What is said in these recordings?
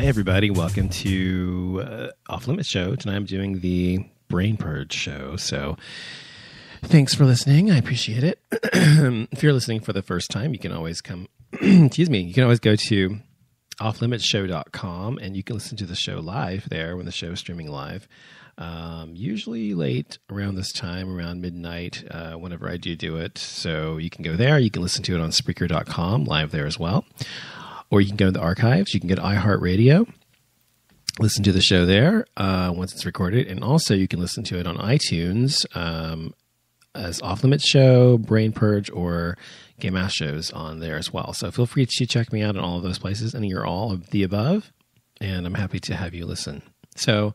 everybody, welcome to Off Limits Show. Tonight I'm doing the Brain Purge show, so thanks for listening. I appreciate it. If you're listening for the first time, you can always come, excuse me, you can always go to offlimitsshow.com and you can listen to the show live there when the show is streaming live. Usually late around this time, around midnight, whenever I do it. So you can go there. You can listen to it on Spreaker.com live there as well. Or you can go to the archives. You can get iHeartRadio, listen to the show there once it's recorded. And also you can listen to it on iTunes as Off Limits Show, Brain Purge, or Game Ass shows on there as well. So feel free to check me out in all of those places, any or all of the above. And I'm happy to have you listen. So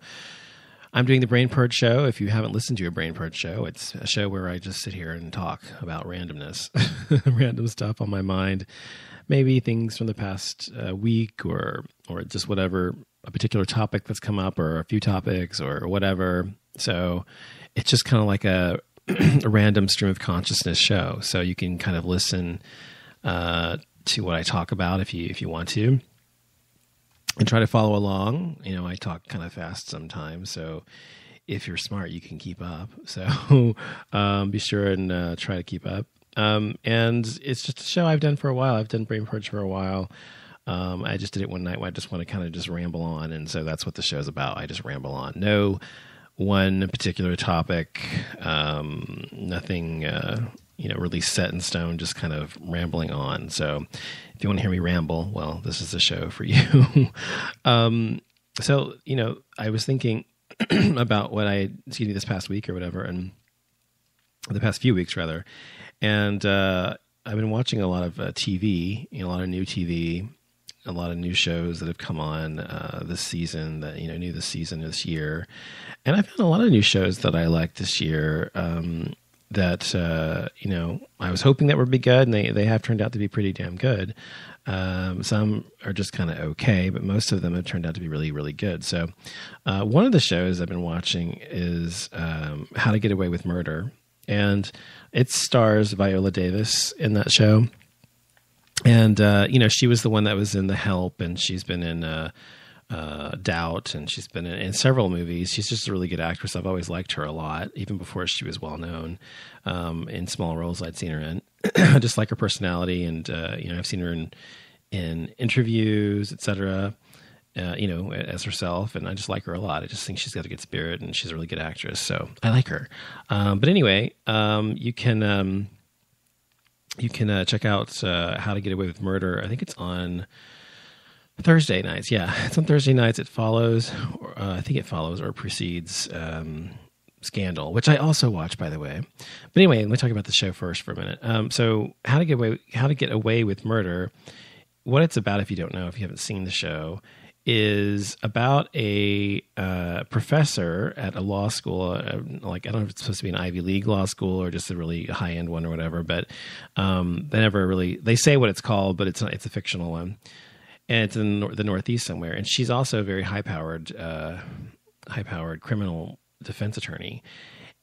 I'm doing the Brain Purge show. If you haven't listened to a Brain Purge show, it's a show where I just sit here and talk about randomness, random stuff on my mind. Maybe things from the past week or just whatever, a particular topic that's come up or a few topics or whatever. So it's just kind of like a random stream of consciousness show. So you can kind of listen to what I talk about if you want to and try to follow along. You know, I talk kind of fast sometimes. So if you're smart, you can keep up. So be sure and try to keep up. And it's just a show I've done for a while. I've done Brain Purge for a while. I just did it one night where I just want to kind of just ramble on. And so that's what the show's about. I just ramble on. No one particular topic, nothing, really set in stone, just kind of rambling on. So if you want to hear me ramble, well, this is the show for you. So, I was thinking about what I seen this past week or whatever, and the past few weeks rather. And I've been watching a lot of TV, a lot of new TV, a lot of new shows that have come on this season that, new this season, this year. And I found a lot of new shows that I liked this year that, I was hoping that would be good, and they have turned out to be pretty damn good. Some are just kind of okay, but most of them have turned out to be really, really good. So one of the shows I've been watching is How to Get Away with Murder. And it stars Viola Davis in that show. And, she was the one that was in The Help, and she's been in Doubt, and she's been in several movies. She's just a really good actress. I've always liked her a lot, even before she was well known. In small roles I'd seen her in. I just like her personality, and, I've seen her in interviews, etc., as herself, and I just like her a lot. I just think she's got a good spirit, and she's a really good actress, so I like her. But anyway, you can check out How to Get Away with Murder. I think it's on Thursday nights. Yeah, it's on Thursday nights. It follows, I think it follows or precedes Scandal, which I also watch, by the way. But anyway, let me talk about the show first for a minute. So How to Get Away with Murder. What it's about, if you don't know, if you haven't seen the show, is about a professor at a law school. I don't know if it's supposed to be an Ivy League law school or just a really high end one or whatever. But they say what it's called, but it's not. It's a fictional one, and it's in the Northeast somewhere. And she's also a very high powered criminal defense attorney,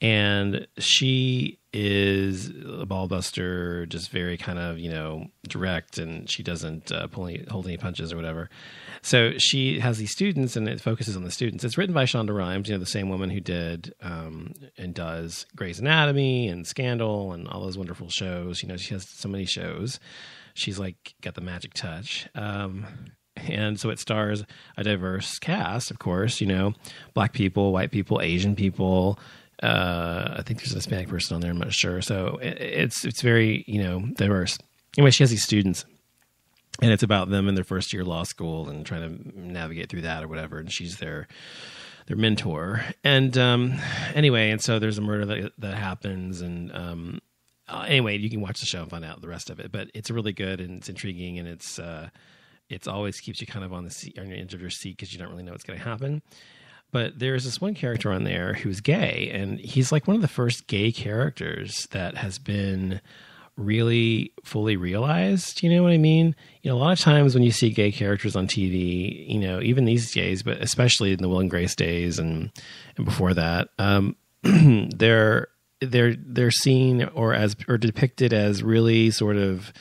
and she is a ball buster, just very kind of direct, and she doesn't hold any punches or whatever. So she has these students, and it focuses on the students. It's written by Shonda Rhimes, the same woman who did and does Grey's Anatomy and Scandal and all those wonderful shows. She has so many shows. She's like got the magic touch. And so it stars a diverse cast, of course, Black people, white people, Asian people. I think there's a Hispanic person on there. I'm not sure. So it's very, diverse. Anyway, she has these students, and it's about them in their first year law school and trying to navigate through that or whatever. And she's their mentor. And anyway, and so there's a murder that happens. And anyway, you can watch the show and find out the rest of it. But it's really good, and it's intriguing, and it's always keeps you kind of on the edge of your seat because you don't really know what's going to happen. But there's this one character on there who's gay, and he's like one of the first gay characters that has been really fully realized. You know what I mean? A lot of times when you see gay characters on TV, even these days, but especially in the Will and Grace days and before that, they're seen or depicted as really sort of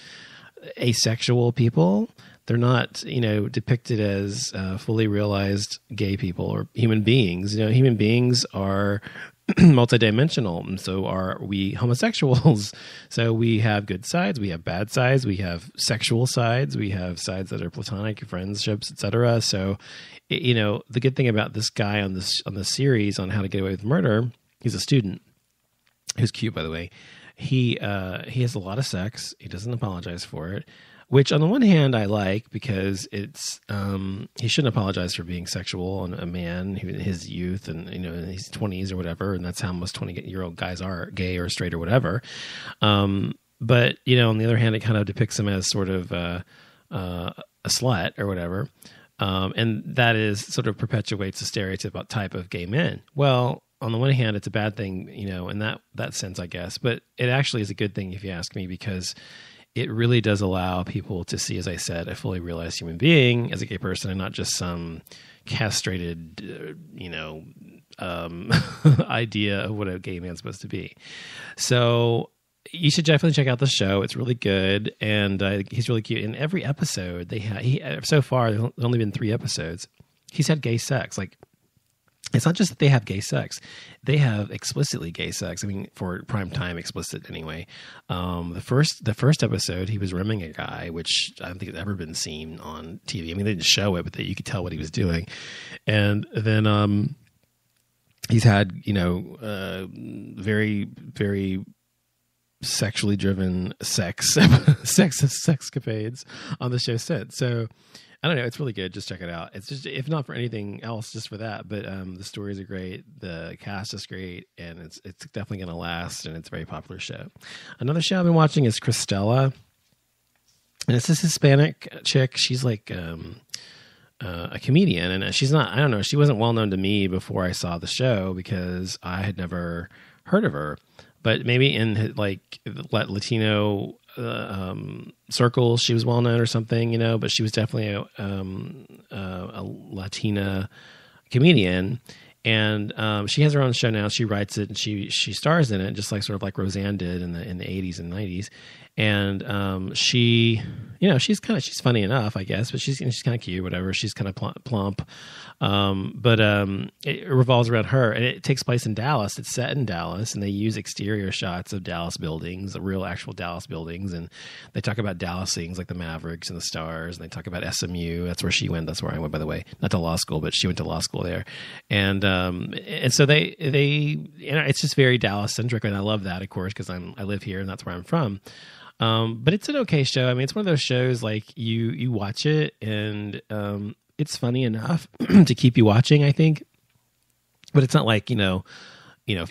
asexual people They're not, depicted as fully realized gay people or human beings. Human beings are multidimensional, and so are we homosexuals. So we have good sides, we have bad sides, we have sexual sides, we have sides that are platonic, friendships, etc. So, the good thing about this guy on the series on How to Get Away with Murder, he's a student who's cute, by the way. He has a lot of sex. He doesn't apologize for it, which on the one hand I like, because it's he shouldn't apologize for being sexual on a man who in his youth and in his 20s or whatever, and that's how most 20-year-old guys are, gay or straight or whatever. But on the other hand, it kind of depicts him as sort of a slut or whatever, and that is sort of perpetuates the stereotype about type of gay men. Well, on the one hand, it's a bad thing, in that sense, I guess, but it actually is a good thing if you ask me, because it really does allow people to see, as I said, a fully realized human being as a gay person, and not just some castrated, idea of what a gay man's supposed to be. So you should definitely check out the show. It's really good, and he's really cute. In every episode, so far, there's only been 3 episodes. He's had gay sex. Like, it's not just that they have gay sex; they have explicitly gay sex. I mean, for prime time, explicit anyway. The first episode, he was rimming a guy, which I don't think it's ever been seen on TV. I mean, they didn't show it, but you could tell what he was doing. And then he's had very, very sexually driven sexcapades on the show set. So I don't know. It's really good. Just check it out. It's just, if not for anything else, just for that. But the stories are great. The cast is great, and it's definitely going to last. And it's a very popular show. Another show I've been watching is Cristela, and it's this Hispanic chick. She's like a comedian, and she's not. I don't know. She wasn't well known to me before I saw the show, because I had never heard of her. But maybe in like Latino circles, she was well known or something, but she was definitely a Latina comedian. And she has her own show now. She writes it and she stars in it, just like sort of like Roseanne did in the 80s and 90s. And she's funny enough, I guess, but she's kind of cute, whatever. She's kind of plump. But it revolves around her, and it takes place in Dallas. It's set in Dallas, and they use exterior shots of Dallas buildings, the real actual Dallas buildings. And they talk about Dallas things like the Mavericks and the Stars, and they talk about SMU. That's where she went. That's where I went, by the way, not to law school, but she went to law school there. And so they it's just very Dallas centric. And I love that, of course, because I live here and that's where I'm from. But it's an okay show. I mean, it's one of those shows like you watch it and it's funny enough to keep you watching, I think. But it's not like, fall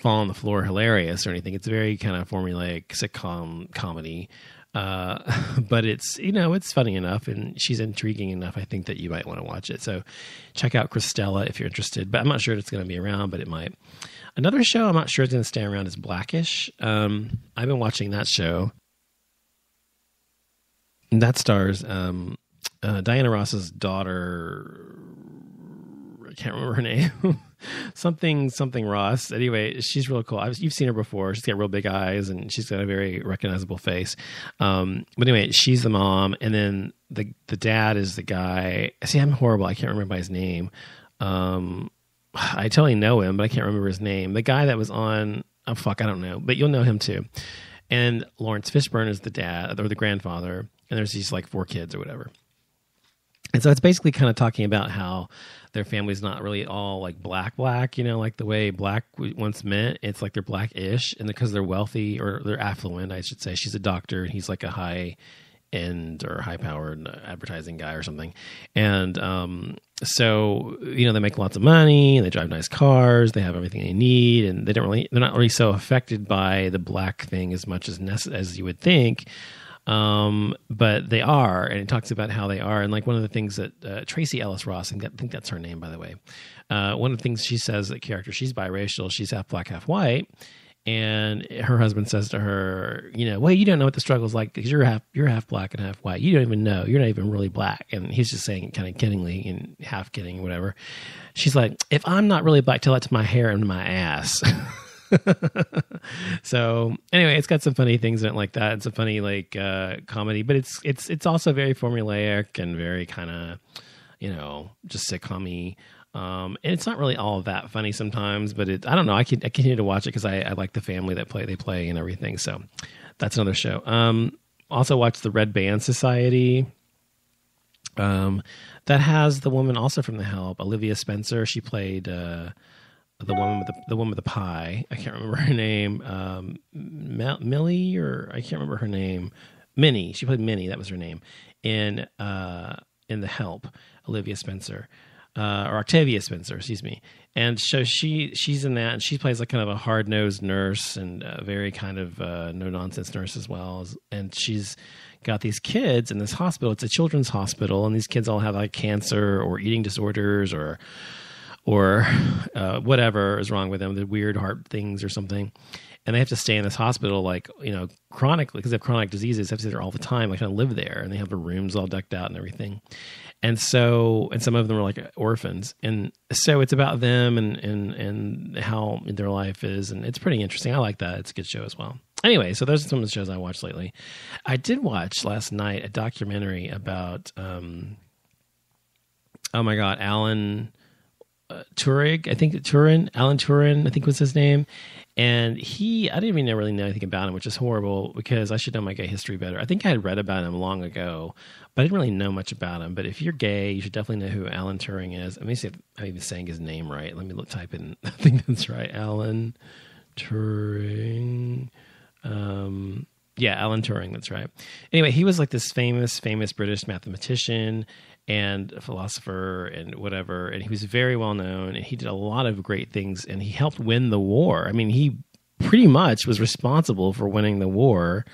on the floor hilarious or anything. It's very kind of formulaic sitcom comedy. But it's, it's funny enough, and she's intriguing enough, I think, that you might want to watch it. So check out Cristela if you're interested. But I'm not sure it's going to be around, but it might. Another show I'm not sure it's going to stay around is Blackish. I've been watching that show. And that stars Diana Ross's daughter. I can't remember her name. something Ross. Anyway, she's real cool. You've seen her before. She's got real big eyes, and she's got a very recognizable face. But anyway, she's the mom, and then the dad is the guy. See, I'm horrible. I can't remember his name. I totally know him, but I can't remember his name. The guy that was on. Oh fuck, I don't know, but you'll know him too. And Lawrence Fishburne is the dad or the grandfather. And there's these like 4 kids or whatever. And so it's basically kind of talking about how their family's not really all like black, like the way black once meant. It's like they're black-ish, and because they're wealthy or they're affluent, I should say. She's a doctor, and he's like a high-end or high-powered advertising guy or something. And so, they make lots of money, they drive nice cars, they have everything they need, and they're not really so affected by the black thing as much as you would think. But they are, and it talks about how they are. And like one of the things that Tracy Ellis Ross, I think that's her name, by the way. One of the things she says, that character, she's biracial, she's half black, half white. And her husband says to her, well, you don't know what the struggle's like because you're half black and half white. You don't even know. You're not even really black. And he's just saying, kind of kiddingly and half kidding, whatever. She's like, if I'm not really black, tell that to my hair and my ass. So anyway, it's got some funny things in it like that. It's a funny like comedy, but it's also very formulaic and very kind of, just sitcom-y. And it's not really all that funny sometimes, but I don't know. I continue to watch it because I like the family they play and everything. So that's another show. Also watch the Red Band Society. That has the woman also from The Help, Olivia Spencer. She played the woman with the pie. I can't remember her name. Millie, or I can't remember her name. Minnie. She played Minnie. That was her name in The Help. Olivia Spencer. Or Octavia Spencer, excuse me. And so she's in that, and she plays like kind of a hard-nosed nurse and a very kind of no-nonsense nurse as well. And she's got these kids in this hospital. It's a children's hospital, and these kids all have like cancer or eating disorders or whatever is wrong with them, the weird heart things or something. And they have to stay in this hospital, like, chronically, because they have chronic diseases. They have to stay there all the time, like kind of live there. And they have the rooms all decked out and everything. And some of them are like orphans. And so it's about them and how their life is. And it's pretty interesting. I like that. It's a good show as well. Anyway, so those are some of the shows I watched lately. I did watch last night a documentary about, oh my God, Alan Turing, Alan Turing, I think was his name. And I didn't even really know anything about him, which is horrible because I should know my gay history better. I think I had read about him long ago, but I didn't really know much about him. But if you're gay, you should definitely know who Alan Turing is. Let me see if I'm even saying his name right. Let me type in. I think that's right. Alan Turing. Yeah, Alan Turing. That's right. Anyway, he was like this famous British mathematician and a philosopher and whatever. And he was very well known, and he did a lot of great things, and he helped win the war. I mean, he pretty much was responsible for winning the war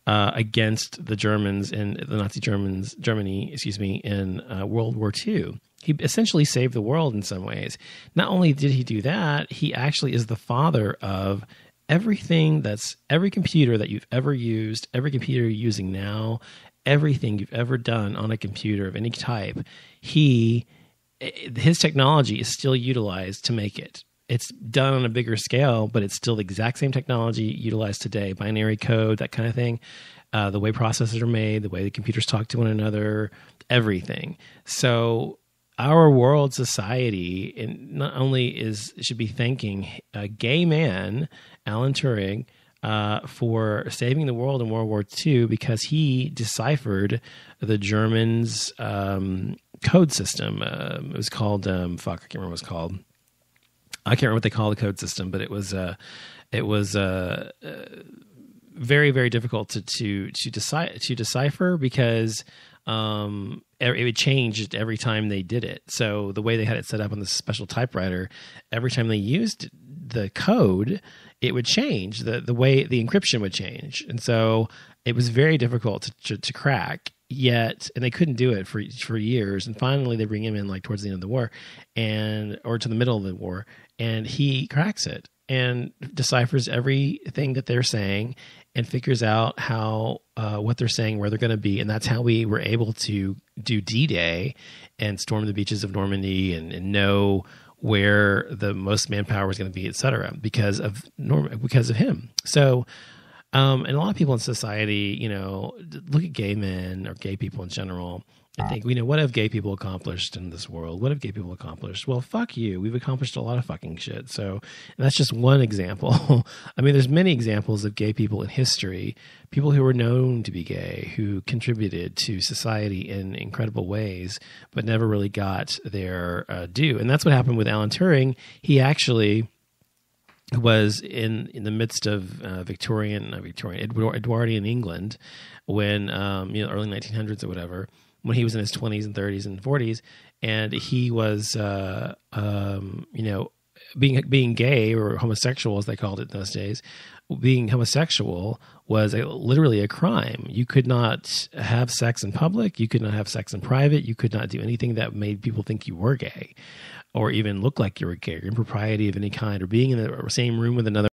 against the Germans and the Nazi Germany, in World War II. He essentially saved the world in some ways. Not only did he do that, he actually is the father of every computer that you've ever used, every computer you're using now, everything you've ever done on a computer of any type, his technology is still utilized to make it. It's done on a bigger scale, but it's still the exact same technology utilized today. Binary code, that kind of thing. The way processors are made, the way the computers talk to one another, everything. So our world society not only should be thanking a gay man, Alan Turing, for saving the world in World War II because he deciphered the Germans' code system. It was called I can't remember what it was called. I can't remember what they call the code system, but it was very, very difficult to decipher because it would change every time they did it. So the way they had it set up on this special typewriter, every time they used the code, it would change. The way the encryption would change. And so it was very difficult to crack. Yet, and they couldn't do it for years. And finally, they bring him in like towards the end of the war, or to the middle of the war, and he cracks it and deciphers everything that they're saying and figures out how what they're saying, where they're going to be, and that's how we were able to do D-Day and storm the beaches of Normandy and know where the most manpower was going to be, et cetera, because of him. So. And a lot of people in society, look at gay men or gay people in general and think, what have gay people accomplished in this world? What have gay people accomplished? Well, fuck you. We've accomplished a lot of fucking shit. So that's just one example. I mean, there's many examples of gay people in history, people who were known to be gay, who contributed to society in incredible ways, but never really got their due. And that's what happened with Alan Turing. He actually was in the midst of Edwardian England when, early 1900s or whatever, when he was in his 20s and 30s and 40s, and he was, being gay or homosexual, as they called it in those days, being homosexual was literally a crime. You could not have sex in public. You could not have sex in private. You could not do anything that made people think you were gay, or even look like you were gay, or impropriety of any kind, or being in the same room with another